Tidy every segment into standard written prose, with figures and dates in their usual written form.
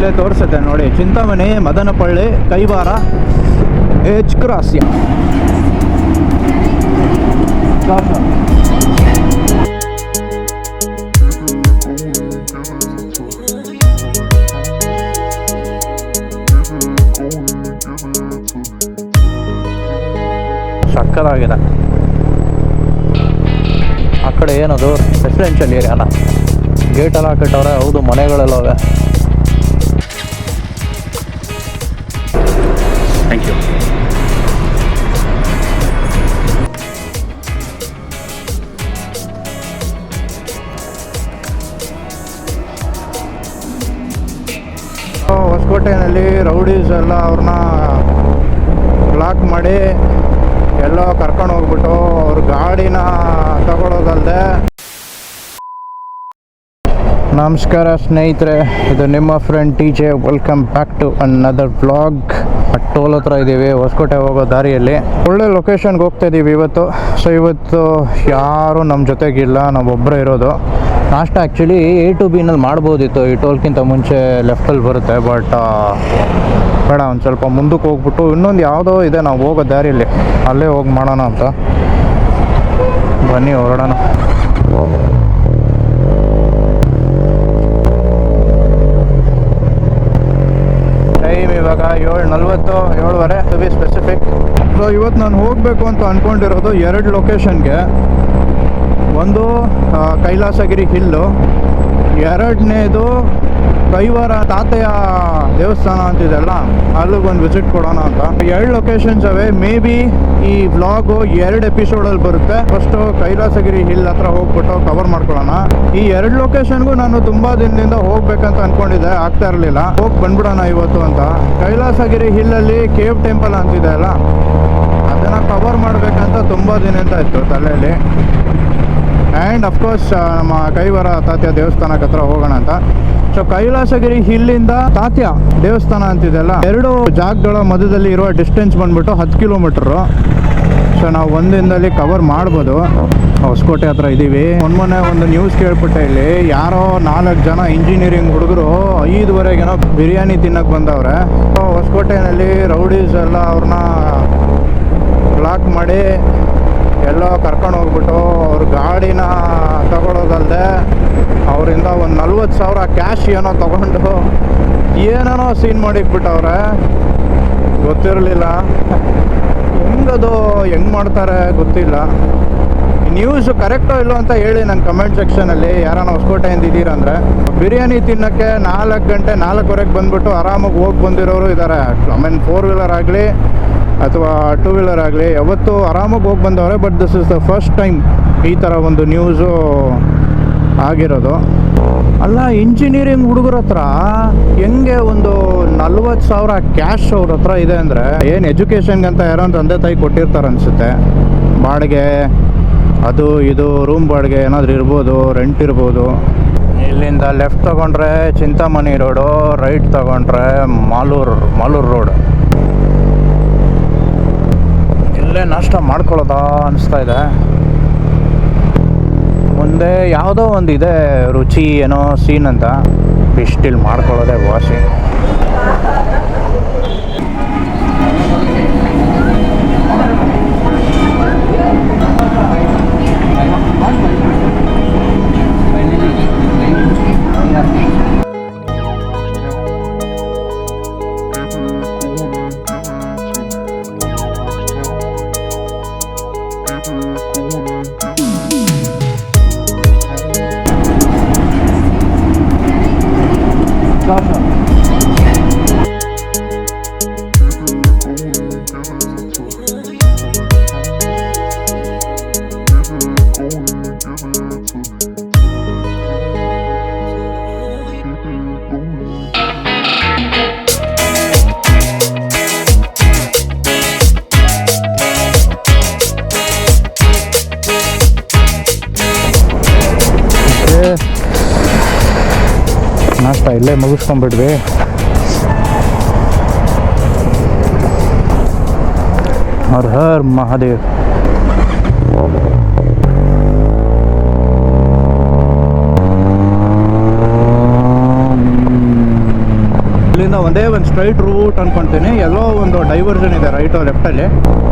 ಇಲ್ಲೇ ತೋರಿಸುತ್ತೆ ನೋಡಿ, ಚಿಂತಾಮಣಿ, ಮದನಪಳ್ಳಿ, ಕೈವಾರ, ಎಚ್ ಕ್ರಾಸ್ಯ. ಸಕ್ಕತ್ತಾಗಿದೆ. ಆ ಕಡೆ ಏನದು ರೆಸಿಡೆನ್ಷಿಯಲ್ ಏರಿಯಾನ, ಗೇಟೆಲ್ಲ ಹಾಕಿಟ್ಟವ್ರೆ. ಹೌದು, ಮನೆಗಳೆಲ್ಲವೆ. Thank you. ಹೊಸಕೋಟೆಯಲ್ಲಿ ರೌಡೀಸ್ ಎಲ್ಲ ಅವ್ರನ್ನ ಬ್ಲಾಕ್ ಮಾಡಿ ಎಲ್ಲೋ ಕರ್ಕೊಂಡು ಹೋಗ್ಬಿಟ್ಟು ಅವ್ರ ಗಾಡಿನ ತಗೊಳ್ಳೋದಲ್ಲದೆ. ನಮಸ್ಕಾರ ಸ್ನೇಹಿತರೆ, ಇದು ನಿಮ್ಮ friend TJ. Welcome back to another vlog. Toll ಹತ್ರ ಇದ್ದೀವಿ, ಹೊಸಕೋಟೆ ಹೋಗೋ ದಾರಿಯಲ್ಲಿ. ಒಳ್ಳೆ ಲೊಕೇಶನ್ಗೆ ಹೋಗ್ತಾ ಇದ್ದೀವಿ ಇವತ್ತು. ಸೊ ಇವತ್ತು ಯಾರೂ ನಮ್ಮ ಜೊತೆಗಿಲ್ಲ, ನಾವೊಬ್ಬರೇ ಇರೋದು. ನಾಷ್ಟ ಆ್ಯಕ್ಚುಲಿ A to B ನಲ್ಲಿ ಮಾಡ್ಬೋದಿತ್ತು, ಈ ಟೋಲ್ಗಿಂತ ಮುಂಚೆ ಲೆಫ್ಟಲ್ಲಿ ಬರುತ್ತೆ. ಬಟ್ ಬೇಡ, ಒಂದು ಸ್ವಲ್ಪ ಮುಂದಕ್ಕೆ ಹೋಗ್ಬಿಟ್ಟು ಇನ್ನೊಂದು ಯಾವುದೋ ಇದೆ ನಾವು ಹೋಗೋ ದಾರಿಯಲ್ಲಿ, ಅಲ್ಲೇ ಹೋಗಿ ಮಾಡೋಣ ಅಂತ. ಬನ್ನಿ ಹೊರಡೋಣ. ಟೈಮ್ ಇವಾಗ 7:40, 7:15 ಟು ಬಿ ಸ್ಪೆಸಿಫಿಕ್. ಸೊ ಇವತ್ತು ನಾನು ಹೋಗಬೇಕು ಅಂತ ಅಂದ್ಕೊಂಡಿರೋದು 2 ಲೊಕೇಶನ್ಗೆ. ಒಂದು ಕೈಲಾಸಗಿರಿ ಹಿಲ್ಲು, ಎರಡನೇದು ಕೈವಾರ ತಾತೆಯ ದೇವಸ್ಥಾನ ಅಂತಿದೆಲ್ಲ, ಅಲ್ಲಿಗೊಂದು ವಿಸಿಟ್ ಕೊಡೋಣ ಅಂತ. 2 ಲೊಕೇಶನ್ಸ್ ಅವೆ. ಮೇ ಬಿ ಈ ವ್ಲಾಗು 2 ಎಪಿಸೋಡಲ್ಲಿ ಬರುತ್ತೆ. ಫಸ್ಟು ಕೈಲಾಸಗಿರಿ ಹಿಲ್ ಹತ್ರ ಹೋಗ್ಬಿಟ್ಟು ಕವರ್ ಮಾಡ್ಕೊಳ್ಳೋಣ. ಈ 2 ಲೊಕೇಶನ್ಗೂ ನಾನು ತುಂಬ ದಿನದಿಂದ ಹೋಗ್ಬೇಕಂತ ಅಂದ್ಕೊಂಡಿದ್ದೆ, ಆಗ್ತಾ ಇರಲಿಲ್ಲ. ಹೋಗಿ ಬಂದ್ಬಿಡೋಣ ಇವತ್ತು ಅಂತ. ಕೈಲಾಸಗಿರಿ ಹಿಲ್ಲಲ್ಲಿ ಕೇವ್ ಟೆಂಪಲ್ ಅಂತಿದೆ ಅಲ್ಲ, ಅದನ್ನು ಕವರ್ ಮಾಡಬೇಕಂತ ತುಂಬ ದಿನದಿಂದ ಇತ್ತು ತಲೆಯಲ್ಲಿ. ಆ್ಯಂಡ್ ಅಫ್ಕೋರ್ಸ್ ನಮ್ಮ ಕೈವಾರ ತಾತ್ಯ ದೇವಸ್ಥಾನಕ್ಕೆ ಹತ್ರ ಹೋಗೋಣ ಅಂತ. ಸೊ ಕೈಲಾಸಗಿರಿ ಹಿಲ್ಲಿಂದ ತಾತ್ಯ ದೇವಸ್ಥಾನ ಅಂತಿದೆಲ್ಲ, 2 ಜಾಗಗಳ ಮಧ್ಯದಲ್ಲಿ ಇರುವ ಡಿಸ್ಟೆನ್ಸ್ ಬಂದ್ಬಿಟ್ಟು 10 ಕಿಲೋಮೀಟರು. ಸೊ ನಾವು ಒಂದಿನದಲ್ಲಿ ಕವರ್ ಮಾಡ್ಬೋದು. ಹೊಸಕೋಟೆ ಹತ್ರ ಇದ್ದೀವಿ. ಮೊನ್ನೆ ಒಂದು ನ್ಯೂಸ್ ಕೇಳ್ಬಿಟ್ಟೆ, ಇಲ್ಲಿ ಯಾರೋ 4 ಜನ ಇಂಜಿನಿಯರಿಂಗ್ ಹುಡುಗರು 5:30 ಬಿರಿಯಾನಿ ತಿನ್ನಕ್ಕೆ ಬಂದವ್ರೆ. ಹೊಸಕೋಟೆಯಲ್ಲಿ ರೌಡೀಸ್ ಎಲ್ಲ ಅವ್ರನ್ನ ಬ್ಲಾಕ್ ಮಾಡಿ ಎಲ್ಲೋ ಕರ್ಕೊಂಡು ಹೋಗ್ಬಿಟ್ಟು ಅವ್ರ ಗಾಡಿನ ತಗೊಳ್ಳೋದಲ್ಲದೆ ಅವರಿಂದ ಒಂದು 40,000 ಕ್ಯಾಶ್ ಏನೋ ತೊಗೊಂಡು ಏನೇನೋ ಸೀನ್ ಮಾಡಿಕ್ಬಿಟ್ಟವ್ರೆ. ಗೊತ್ತಿರಲಿಲ್ಲ. ಹೆಂಗೆ ಮಾಡ್ತಾರೆ ಗೊತ್ತಿಲ್ಲ. ನ್ಯೂಸ್ ಕರೆಕ್ಟೋ ಇಲ್ಲೋ ಅಂತ ಹೇಳಿ ನನ್ನ ಕಮೆಂಟ್ ಸೆಕ್ಷನಲ್ಲಿ, ಯಾರನ್ನ ಹೊಸಕೋಟೆಯಿಂದ ಇದ್ದೀರಂದರೆ. ಬಿರಿಯಾನಿ ತಿನ್ನೋಕ್ಕೆ 4 ಗಂಟೆ 4:15 ಬಂದುಬಿಟ್ಟು ಆರಾಮಾಗಿ ಹೋಗಿ ಬಂದಿರೋರು ಇದ್ದಾರೆ. ಐ ಮೀನ್ 4 ವೀಲರ್ ಆಗಲಿ ಅಥವಾ 2 ವೀಲರ್ ಆಗಲಿ, ಯಾವತ್ತೂ ಆರಾಮಾಗಿ ಹೋಗಿ ಬಂದವ್ರೆ. But this is the first time ಈ ಥರ ಒಂದು ನ್ಯೂಸು ಆಗಿರೋದು. ಅಲ್ಲ, ಇಂಜಿನಿಯರಿಂಗ್ ಹುಡುಗರ ಹತ್ರ ಹೆಂಗೆ ಒಂದು 40,000 ಕ್ಯಾಶ್ ಅವ್ರ ಹತ್ರ ಇದೆ ಅಂದರೆ, ಏನು ಎಜುಕೇಷನ್ಗೆ ಅಂತ ಯಾರೋ ತಂದೆ ತಾಯಿ ಕೊಟ್ಟಿರ್ತಾರೆ ಅನಿಸುತ್ತೆ. ಬಾಡಿಗೆ ಅದು ಇದು, ರೂಮ್ ಬಾಡಿಗೆ ಏನಾದರೂ ಇರ್ಬೋದು, ರೆಂಟ್ ಇರ್ಬೋದು. ಇಲ್ಲಿಂದ ಲೆಫ್ಟ್ ತೊಗೊಂಡ್ರೆ ಚಿಂತಾಮಣಿ ರೋಡು, ರೈಟ್ ತೊಗೊಂಡ್ರೆ ಮಾಲೂರು ರೋಡ್. ಇಲ್ಲೇ ನಾಷ್ಟ ಮಾಡ್ಕೊಳ್ಳೋದಾ ಅನಿಸ್ತಾ ಇದೆ. ಮುಂದೆ ಯಾವುದೋ ಒಂದು ಇದೆ, ರುಚಿ ಏನೋ ಸೀನ್ ಅಂತ, ಇಷ್ಟಿಲ್ಲಿ ಮಾಡ್ಕೊಳ್ಳೋದೇ ವಾಸಿ. ನಾಷ್ಟ ಇಲ್ಲೇ ಮುಗಿಸ್ಕೊಂಡ್ಬಿಡ್ವಿ. ಹರ್ ಹರ್ ಮಹಾದೇವ್. ಒಂದೇ ಒಂದು ಸ್ಟ್ರೈಟ್ ರೂಟ್ ಅನ್ಕೊತೀನಿ, ಎಲ್ಲೋ ಒಂದು ಡೈವರ್ಷನ್ ಇದೆ ರೈಟು ಲೆಫ್ಟಲ್ಲಿ.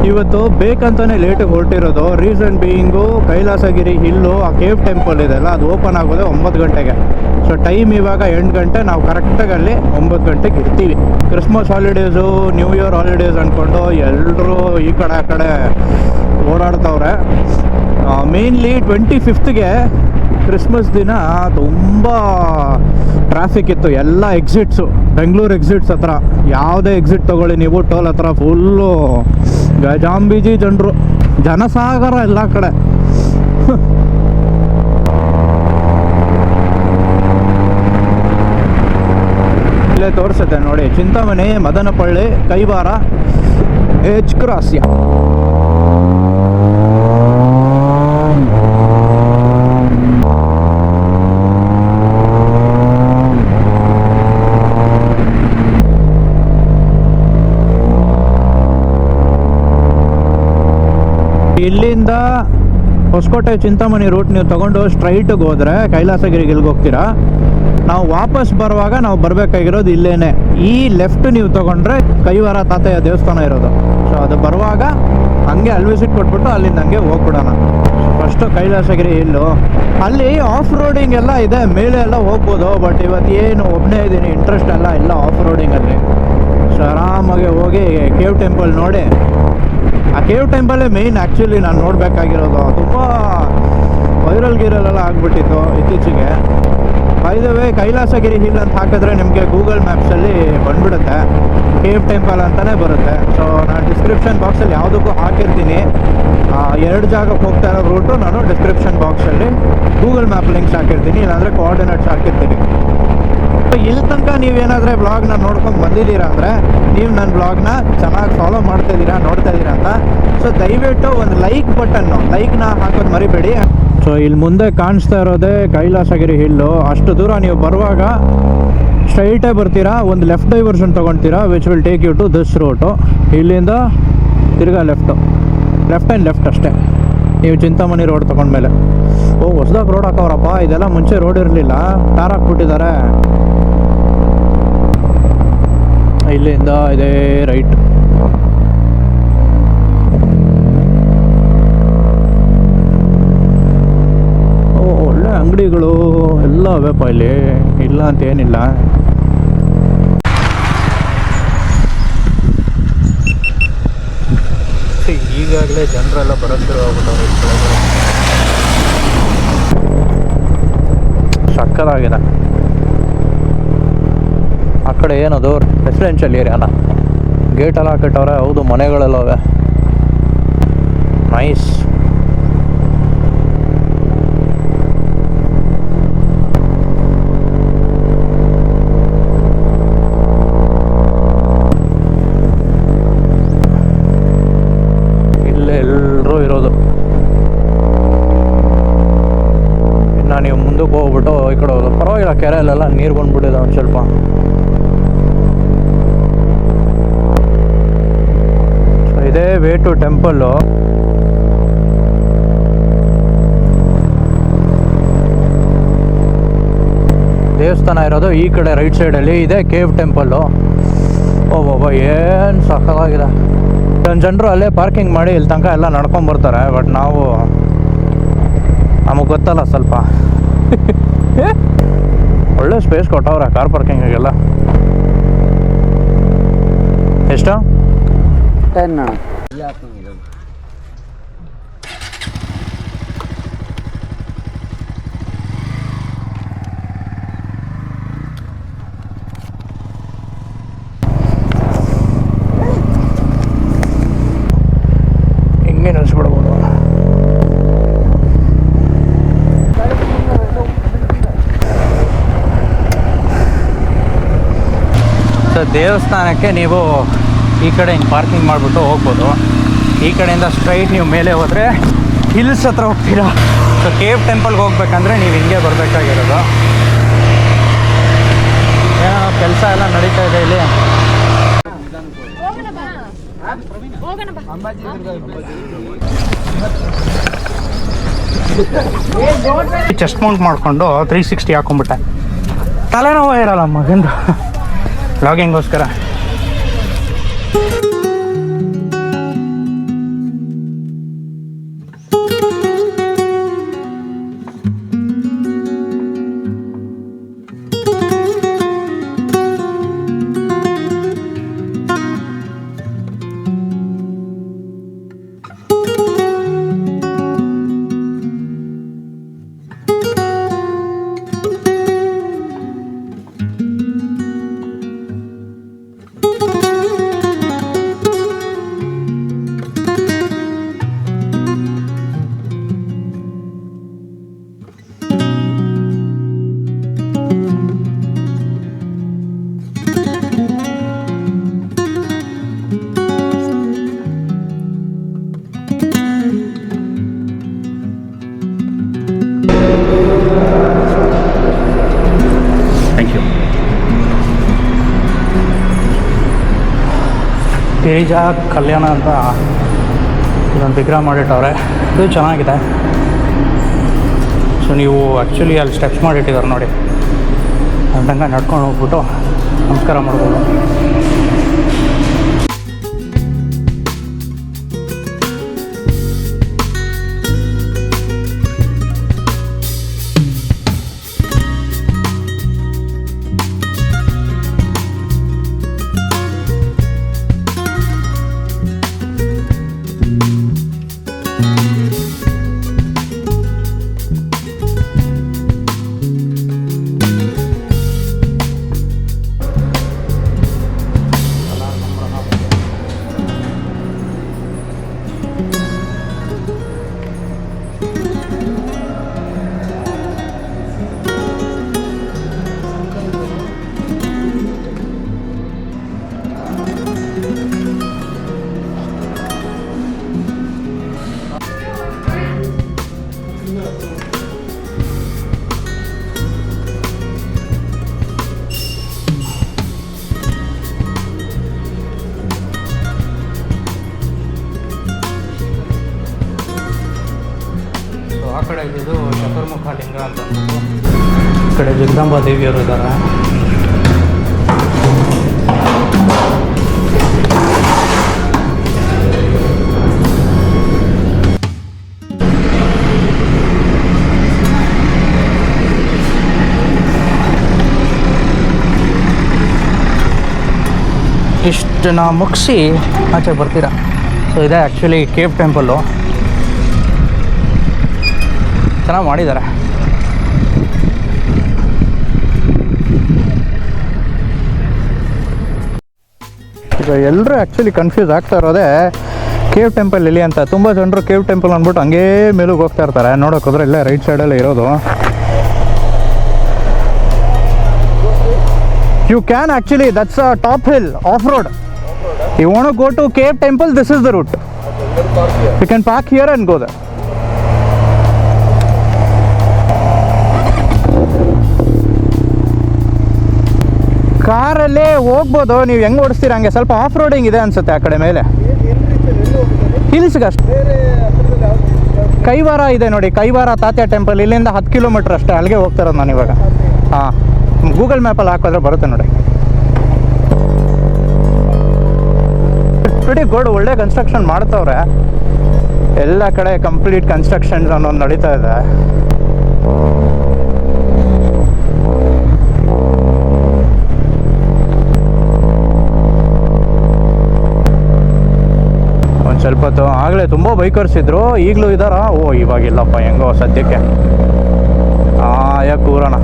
ಇವತ್ತು ಬೇಕಂತಾನೆ ಲೇಟಿಗೆ ಹೊರಟಿರೋದು. ರೀಸನ್ ಬೀಯಿಂಗು ಕೈಲಾಸಗಿರಿ ಹಿಲ್ಲು, ಆ ಕೇವ್ ಟೆಂಪಲ್ ಇದೆಲ್ಲ ಅದು ಓಪನ್ ಆಗೋದೆ 9 ಗಂಟೆಗೆ. ಸೊ ಟೈಮ್ ಇವಾಗ 8 ಗಂಟೆ, ನಾವು ಕರೆಕ್ಟಾಗಿ ಅಲ್ಲಿ 9 ಗಂಟೆಗೆ ಇರ್ತೀವಿ. Christmas holidays, new year holidays ಅಂದ್ಕೊಂಡು ಎಲ್ಲರೂ ಈ ಕಡೆ ಆ ಕಡೆ ಓಡಾಡ್ತವ್ರೆ. ಮೇನ್ಲಿ 25ಗೆ ಕ್ರಿಸ್ಮಸ್ ದಿನ ತುಂಬ ಟ್ರಾಫಿಕ್ ಇತ್ತು. ಎಲ್ಲ ಎಕ್ಸಿಟ್ಸು, ಬೆಂಗಳೂರು ಎಕ್ಸಿಟ್ಸ್ ಹತ್ರ ಯಾವುದೇ ಎಕ್ಸಿಟ್ ತೊಗೊಳ್ಳಿ ನೀವು, ಟೋಲ್ ಹತ್ರ ಫುಲ್ಲು ಗಜಾಂಬೀಜಿ ಜನರು, ಜನಸಾಗರ ಎಲ್ಲ ಕಡೆ. ಇಲ್ಲೇ ತೋರಿಸುತ್ತೆ ನೋಡಿ, ಚಿಂತಾಮಣಿ, ಮದನಪಳ್ಳಿ, ಕೈವಾರ, ಎಚ್ ಕ್ರಾಸ್ಯ. ಇಲ್ಲಿಂದ ಹೊಸಕೋಟೆ ಚಿಂತಾಮಣಿ ರೂಟ್ ನೀವು ತೊಗೊಂಡು ಸ್ಟ್ರೈಟಿಗೆ ಹೋದರೆ ಕೈಲಾಸಗಿರಿಗೆ ಇಲ್ಲಿಗೆ ಹೋಗ್ತೀರಾ. ನಾವು ವಾಪಸ್ ಬರುವಾಗ ನಾವು ಬರಬೇಕಾಗಿರೋದು ಇಲ್ಲೇನೆ. ಈ ಲೆಫ್ಟ್ ನೀವು ತೊಗೊಂಡ್ರೆ ಕೈವಾರ ತಾತಯ್ಯ ದೇವಸ್ಥಾನ ಇರೋದು. ಸೊ ಅದು ಬರುವಾಗ ಹಂಗೆ ಅಲ್ಲಿ ವಿಸಿಟ್ ಕೊಟ್ಬಿಟ್ಟು ಅಲ್ಲಿಂದ ಹಂಗೆ ಹೋಗ್ಬಿಡೋಣ. ಫಸ್ಟು ಕೈಲಾಸಗಿರಿ ಹಿಲ್ಲು, ಅಲ್ಲಿ ಆಫ್ ರೋಡಿಂಗ್ ಎಲ್ಲ ಇದೆ, ಮೇಲೆ ಎಲ್ಲ ಹೋಗ್ಬೋದು. ಬಟ್ ಇವತ್ತು ಏನು ಒಬ್ಬನೇ ಇದ್ದೀನಿ, ಇಂಟ್ರೆಸ್ಟ್ ಎಲ್ಲ ಆಫ್ ರೋಡಿಂಗಲ್ಲಿ. ಸೊ ಆರಾಮಾಗಿ ಹೋಗಿ ಕೇವ್ ಟೆಂಪಲ್ ನೋಡಿ. ಆ ಕೇವ್ ಟೆಂಪಲ್ಲೇ ಮೇಯ್ನ್ ಆ್ಯಕ್ಚುಲಿ ನಾನು ನೋಡಬೇಕಾಗಿರೋದು. ತುಂಬ ವೈರಲ್ ಗಿರಲೆಲ್ಲ ಆಗಿಬಿಟ್ಟಿತ್ತು ಇತ್ತೀಚೆಗೆ. By the way, Kailasagiri hill ಅಂತ ಹಾಕಿದ್ರೆ ನಿಮಗೆ ಗೂಗಲ್ ಮ್ಯಾಪ್ಸಲ್ಲಿ ಬಂದ್ಬಿಡುತ್ತೆ, ಕೇವ್ ಟೆಂಪಲ್ ಅಂತಲೇ ಬರುತ್ತೆ. ಸೊ ನಾನು ಡಿಸ್ಕ್ರಿಪ್ಷನ್ ಬಾಕ್ಸಲ್ಲಿ ಯಾವುದಕ್ಕೂ ಹಾಕಿರ್ತೀನಿ. 2 ಜಾಗಕ್ಕೆ ಹೋಗ್ತಾ ಇರೋ ರೂಟು ನಾನು ಡಿಸ್ಕ್ರಿಪ್ಷನ್ ಬಾಕ್ಸಲ್ಲಿ ಗೂಗಲ್ ಮ್ಯಾಪ್ ಲಿಂಕ್ಸ್ ಹಾಕಿರ್ತೀನಿ, ಇಲ್ಲಾಂದರೆ ಕೋಆರ್ಡಿನೇಟ್ಸ್ ಹಾಕಿರ್ತೀನಿ. ಇಲ್ಲಿ ತನಕ ನೀವೇನಾದರೆ ಬ್ಲಾಗ್ನ ನೋಡ್ಕೊಂಡು ಬಂದಿದ್ದೀರಾ ಅಂದರೆ ನೀವು ನನ್ನ ಬ್ಲಾಗ್ನ ಚೆನ್ನಾಗಿ ಫಾಲೋ ಮಾಡ್ತಾಯಿದ್ದೀರಾ, ನೋಡ್ತಾ ಇದ್ದೀರಾ ಅಂತ. ಸೊ ದಯವಿಟ್ಟು ಒಂದು ಲೈಕ್ನ ಹಾಕೋದು ಮರಿಬೇಡಿ. ಸೊ ಇಲ್ಲಿ ಮುಂದೆ ಕಾಣಿಸ್ತಾ ಇರೋದೇ ಕೈಲಾಸಗಿರಿ ಹಿಲ್ಲು. ಅಷ್ಟು ದೂರ ನೀವು ಬರುವಾಗ ಸ್ಟ್ರೈಟೇ ಬರ್ತೀರಾ, ಒಂದು ಲೆಫ್ಟ್ ಡೈವರ್ಷನ್ ತೊಗೊಳ್ತೀರಾ, which will take you to this route. ಇಲ್ಲಿಂದ ತಿರ್ಗಾ ಲೆಫ್ಟ್ ಆ್ಯಂಡ್ ಲೆಫ್ಟ್ ಅಷ್ಟೇ ನೀವು ಚಿಂತಾಮಣಿ ರೋಡ್ ತೊಗೊಂಡ್ಮೇಲೆ. ಹೊಸದಾಗಿ ರೋಡ್ ಹಾಕವ್ರಪ್ಪ, ಇದೆಲ್ಲ ಮುಂಚೆ ರೋಡ್ ಇರಲಿಲ್ಲ, ಟಾರ್ ಹಾಕ್ಬಿಟ್ಟಿದ್ದಾರೆ. ಇಲ್ಲಿಂದ ಇದೇ ರೈಟ್. ಒಳ್ಳೆ ಅಂಗಡಿಗಳು ಎಲ್ಲ ಅವೆಪ್ಪ ಇಲ್ಲಿ, ಇಲ್ಲ ಅಂತ ಏನಿಲ್ಲ. ಈಗಾಗಲೇ ಜನರೆಲ್ಲ ಬರೋತ್ತಿರೋ ಹೋಗ್ಬಿಟ್ಟವ್ರು. ಸಕ್ಕತ್ತಾಗಿದೆ. ಆ ಕಡೆ ಏನದು ರೆಸಿಡೆನ್ಷಿಯಲ್ ಏರಿಯಾನ, ಗೇಟೆಲ್ಲ ಹಾಕಿಟ್ಟವ್ರೆ. ಹೌದು, ಮನೆಗಳೆಲ್ಲ ಅವೆ. ನೈಸ್. ಇಲ್ಲೇ ಎಲ್ಲರೂ ಇರೋದು. ಇನ್ನು ನೀವು ಮುಂದಕ್ಕೆ ಹೋಗ್ಬಿಟ್ಟು ಈ ಕಡೆ ಹೋಗೋದು. ಪರವಾಗಿಲ್ಲ, ಕೆರೆಯಲ್ಲೆಲ್ಲ ನೀರು ಬಂದ್ಬಿಟ್ಟಿದೆ ಒಂದು ಸ್ವಲ್ಪ. ಇದೇ ವೇ ಟು ಟೆಂಪಲ್ಲು. ದೇವಸ್ಥಾನ ಇರೋದು ಈ ಕಡೆ ರೈಟ್ ಸೈಡಲ್ಲಿ ಇದೆ ಕೇವ್ ಟೆಂಪಲ್ಲು. ಓ ಏನು ಸಕ್ಕತ್ತಾಗಿದೆ. ಜನರು ಅಲ್ಲೇ ಪಾರ್ಕಿಂಗ್ ಮಾಡಿ ಇಲ್ಲಿ ತನಕ ಎಲ್ಲ ನಡ್ಕೊಂಬರ್ತಾರೆ. ಬಟ್ ನಮಗೆ ಗೊತ್ತಲ್ಲ ಸ್ವಲ್ಪ. ಒಳ್ಳೆ ಸ್ಪೇಸ್ ಕೊಟ್ಟವ್ರೆ ಕಾರ್ ಪಾರ್ಕಿಂಗಿಗೆಲ್ಲ. ಎಷ್ಟು? 10. ಹಿಂಗೆ ನಿಲ್ಲಿಸ್ಬಿಡ್ಬೋದು. ಸೊ ದೇವಸ್ಥಾನಕ್ಕೆ ನೀವು ಈ ಕಡೆ ಹಿಂಗೆ ಪಾರ್ಕಿಂಗ್ ಮಾಡಿಬಿಟ್ಟು ಹೋಗ್ಬೋದು. ಈ ಕಡೆಯಿಂದ ಸ್ಟ್ರೈಟ್ ನೀವು ಮೇಲೆ ಹೋದರೆ ಹಿಲ್ಸ್ ಹತ್ರ ಹೋಗ್ತೀರಾ. ಸೊ ಕೇವ್ ಟೆಂಪಲ್ಗೆ ಹೋಗ್ಬೇಕಂದ್ರೆ ನೀವು ಹಿಂಗೆ ಬರಬೇಕಾಗಿರೋದು. ಏನೋ ಕೆಲಸ ಎಲ್ಲ ನಡೀತಾ ಇದೆ ಇಲ್ಲಿ. ಚೆಸ್ಟ್ ಮೌಂಟ್ ಮಾಡಿಕೊಂಡು 360 ಹಾಕೊಂಡ್ಬಿಟ್ಟೆ. ತಲೆನೋವು ಇರಲ್ಲ ಮಗಂದು. ವ್ಲಾಗಿಂಗೋಸ್ಕರ. ಗಿರಿಜಾ ಕಲ್ಯಾಣ ಅಂತ ಇದೊಂದು ವಿಗ್ರಹ ಮಾಡಿಟ್ಟವ್ರೆ. ಇದು ಚೆನ್ನಾಗಿದೆ. ಸೊ ನೀವು ಆ್ಯಕ್ಚುಲಿ ಅಲ್ಲಿ ಸ್ಟೆಪ್ಸ್ ಮಾಡಿಟ್ಟಿದ್ದಾರೆ ನೋಡಿ, ಅದಂಗೆ ನಡ್ಕೊಂಡು ಹೋಗ್ಬಿಟ್ಟು ನಮಸ್ಕಾರ ಮಾಡ್ಬೋದು. ಆ ಕಡೆ ಇದ್ದು ಚತುರ್ಮುಖ ಲಿಂಗ ಅಂತ ಅಂದ್ಬಿಟ್ಟು, ಈ ಕಡೆ ಜಗದಾಂಬಾ ದೇವಿಯವರು ಇದ್ದಾರೆ. ಇಷ್ಟನ್ನ ಮುಗಿಸಿ ಆಚೆ ಬರ್ತೀರಾ. ಸೊ ಇದೇ ಆ್ಯಕ್ಚುಲಿ ಕೇವ್ ಟೆಂಪಲ್ಲು. ಚೆನ್ನಾಗಿ ಮಾಡಿದ್ದಾರೆ. ಈಗ ಎಲ್ಲರೂ ಆ್ಯಕ್ಚುಲಿ ಕನ್ಫ್ಯೂಸ್ ಆಗ್ತಾ ಇರೋದೇ ಕೇವ್ ಟೆಂಪಲ್ ಇಲ್ಲಿ ಅಂತ. ತುಂಬ ಜನರು ಕೇವ್ ಟೆಂಪಲ್ ಅಂದ್ಬಿಟ್ಟು ಹಂಗೇ ಮೇಲುಗೆ ಹೋಗ್ತಾ ಇರ್ತಾರೆ. ನೋಡೋಕೆ ಹೋದ್ರೆ ಇಲ್ಲೇ ರೈಟ್ ಸೈಡಲ್ಲೇ ಇರೋದು. You can actually, that's a top hill, off-road. You want to go to Cave Temple, this is the route. You can park here and go there. ಕಾರಲ್ಲೇ ಹೋಗ್ಬೋದು, ನೀವು ಹೆಂಗೆ ಓಡಿಸ್ತೀರ ಹಂಗೆ. ಸ್ವಲ್ಪ ಆಫ್ ರೋಡಿಂಗ್ ಇದೆ ಅನ್ಸುತ್ತೆ ಆ ಕಡೆ ಮೇಲೆ, ಹಿಲ್ಸ್ಗೆ ಅಷ್ಟೇ. ಕೈವಾರ ಇದೆ ನೋಡಿ, ಕೈವಾರ ತಾತ್ಯ ಟೆಂಪಲ್, ಇಲ್ಲಿಂದ 10 ಕಿಲೋಮೀಟ್ರ್ ಅಷ್ಟೇ. ಅಲ್ಲಿಗೆ ಹೋಗ್ತಾ ಇರೋದು ನಾನು ಇವಾಗ. ಹಾಂ, ಗೂಗಲ್ ಮ್ಯಾಪಲ್ಲಿ ಹಾಕಿದ್ರೆ ಬರುತ್ತೆ ನೋಡಿ. ಪ್ರಿಟಿ ಗುಡ್, ಒಳ್ಳೆ ಕನ್ಸ್ಟ್ರಕ್ಷನ್ ಮಾಡ್ತವ್ರೆ. ಎಲ್ಲ ಕಡೆ ಕಂಪ್ಲೀಟ್ ಕನ್ಸ್ಟ್ರಕ್ಷನ್ಸ್ ಅನ್ನೋದು ನಡೀತಾ ಇದೆ. ಒಂದು ಸ್ವಲ್ಪ ಹೊತ್ತು ಆಗಲೇ ತುಂಬ ಬೈಕರ್ಸ್ ಇದ್ರು, ಈಗಲೂ ಇದ್ದಾರಾ? ಓ ಇವಾಗಿಲ್ಲಪ್ಪ, ಹೆಂಗೋ ಸದ್ಯಕ್ಕೆ ಯಾಕೆ ಕೂರೋಣ.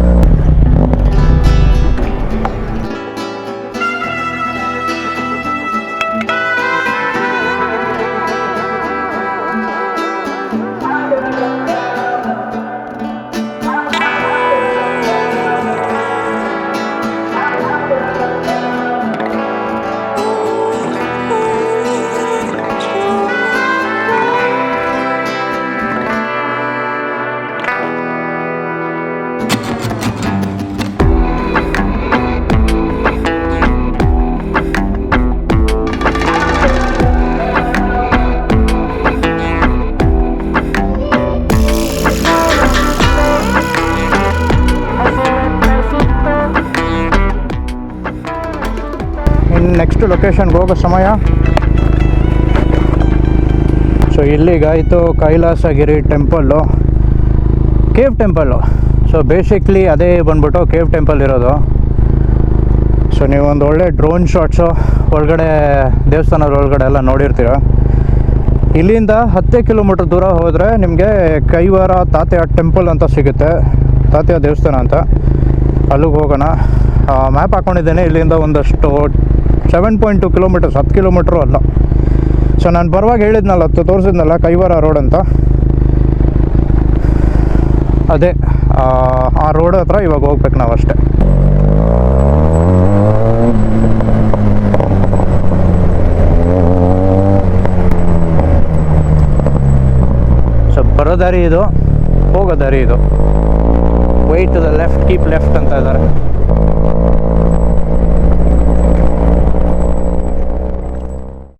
ನೆಕ್ಸ್ಟ್ ಲೊಕೇಶನ್ಗೆ ಹೋಗೋ ಸಮಯ. ಸೊ ಇಲ್ಲಿಗಾಯಿತು Kailasagiri temple, cave temple. So basically ಅದೇ ಬಂದ್ಬಿಟ್ಟು ಕೇವ್ ಟೆಂಪಲ್ ಇರೋದು. ಸೊ ನೀವೊಂದು ಒಳ್ಳೆ ಡ್ರೋನ್ ಶಾಟ್ಸು ಒಳಗಡೆ ದೇವಸ್ಥಾನದ ಒಳಗಡೆ ಎಲ್ಲ ನೋಡಿರ್ತೀರ. ಇಲ್ಲಿಂದ 10 ಕಿಲೋಮೀಟ್ರ್ ದೂರ ಹೋದರೆ ನಿಮಗೆ ಕೈವಾರ ತಾತೆಯ ಟೆಂಪಲ್ ಅಂತ ಸಿಗುತ್ತೆ, ತಾತೆಯ ದೇವಸ್ಥಾನ ಅಂತ. ಅಲ್ಲಿಗೆ ಹೋಗೋಣ. ಮ್ಯಾಪ್ ಹಾಕ್ಕೊಂಡಿದ್ದೇನೆ. ಇಲ್ಲಿಂದ ಒಂದಷ್ಟು 7.2 ಕಿಲೋಮೀಟರ್ಸ್, 10 ಕಿಲೋಮೀಟ್ರು ಅಲ್ಲ. ಸೊ ನಾನು ಬರುವಾಗ ಹೇಳಿದ್ನಲ್ಲ, ತೋರಿಸಿದ್ನಲ್ಲ ಕೈವಾರ ರೋಡ್ ಅಂತ, ಅದೇ ಆ ರೋಡ್ ಹತ್ರ ಇವಾಗ ಹೋಗ್ಬೇಕು ನಾವು ಅಷ್ಟೇ. ಸೊ ಬರೋ ದಾರಿ ಇದು, ಹೋಗೋ ದಾರಿ ಇದು. Wait to the left, keep left ಅಂತ ಇದ್ದಾರೆ.